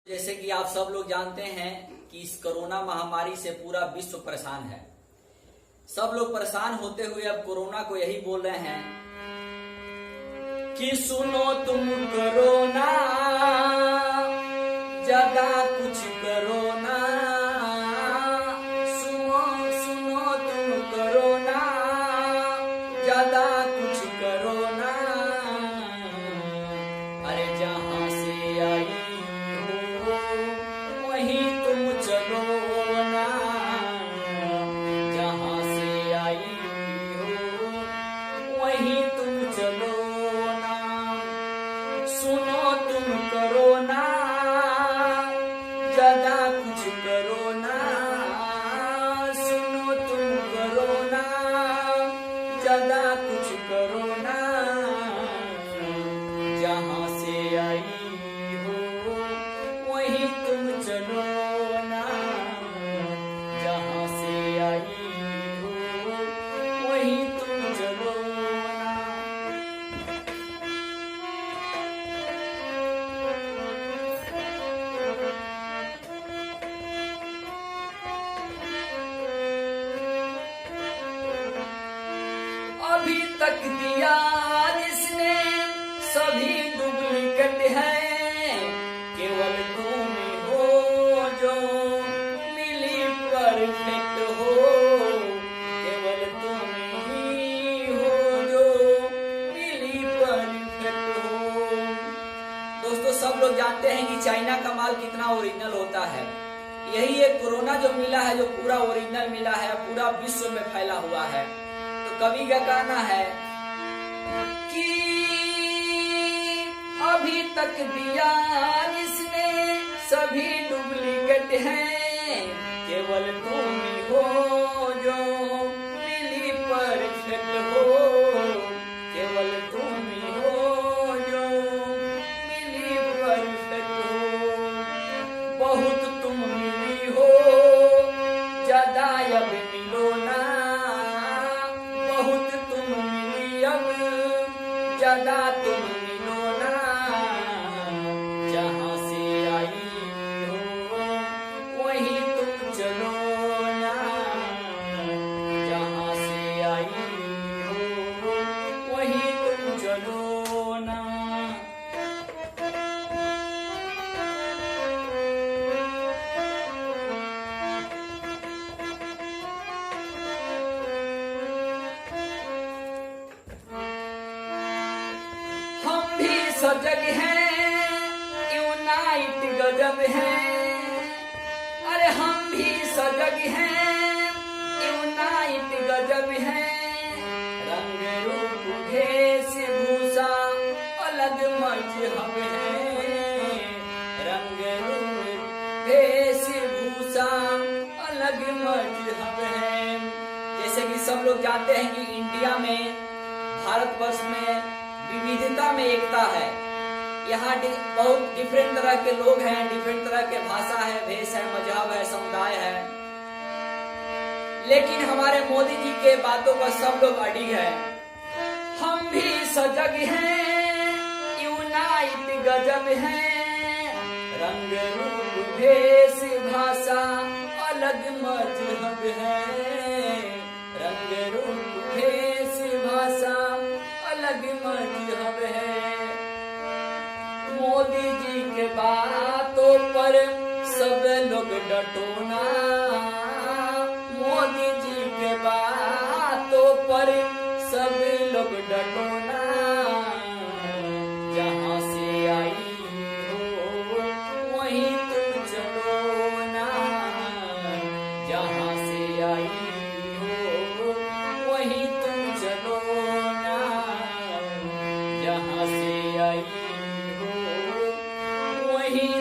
जैसे कि आप सब लोग जानते हैं कि इस कोरोना महामारी से पूरा विश्व परेशान है। सब लोग परेशान होते हुए अब कोरोना को यही बोल रहे हैं कि सुनो तुम कोरोना, ज्यादा कुछ करो ना। सुनो सुनो तुम कोरोना, ज्यादा कुछ करो ना। अरे जहां से आई वहीं तुम चलो ना, जहां से आई हो वहीं तुम चलो ना। सुनो तुम करो ना, ज्यादा कुछ करो ना। सुनो तुम करो ना, ज्यादा कुछ करो ना। जहां से आई वहीं तुम चलो ना, जहां से आई हो वहीं तुम चलो ना। अभी तक दिया जिसने सभी डुप्लीकेट है, केवल तुम हो जो मिली परफेक्ट हो। केवल तुम ही हो जो मिली परफेक्ट हो। दोस्तों, सब लोग जानते हैं कि चाइना का माल कितना ओरिजिनल होता है। यही एक कोरोना जो मिला है, जो पूरा ओरिजिनल मिला है, पूरा विश्व में फैला हुआ है। तो कवि का कहना है कि अभी तक दिया जिसने सभी डुप्लीकेट हैं, केवल तुम ही हो जो मिली परफेक्ट हो। केवल तुम ही हो जो मिली परफेक्ट हो। बहुत तुम मिली हो, ज्यादा अब मिलो ना। बहुत तुम मिली अब, ज्यादा तुम मिलो ना। जहां से आई हो वहीं तुम चलो ना, जहां से आई हो वहीं तुम चलो ना। हम भी सजग हैं, यूनाइट गजब है। अरे हम भी सजग हैं, यूनाइट गजब है। रंग रूप वेशभूषा अलग मजहब है। रंग रूप वेशभूषा अलग मजहब है। जैसे कि सब लोग जानते हैं कि इंडिया में, भारतवर्ष में विविधता में एकता है। यहाँ बहुत डिफरेंट तरह के लोग हैं, डिफरेंट तरह के भाषा है, भेष है, मजहब है, समुदाय है। लेकिन हमारे मोदी जी के बातों पर सब लोग अडिग है। हम भी सजग हैं, यूनाइट गजब है। रंग रूप भेष भाषा अलग मजहब है। रंग रूप भेष भाषा अलग मजहब है। मोदी जी के बातों पर सब लोग डटो ना। मोदी जी के बातों पर सब लोग डटो ना। जहां से आई हो वहीं तुम चलो ना, जहां से आई हो वहीं तुम चलो ना। जहां से आई हो वहीं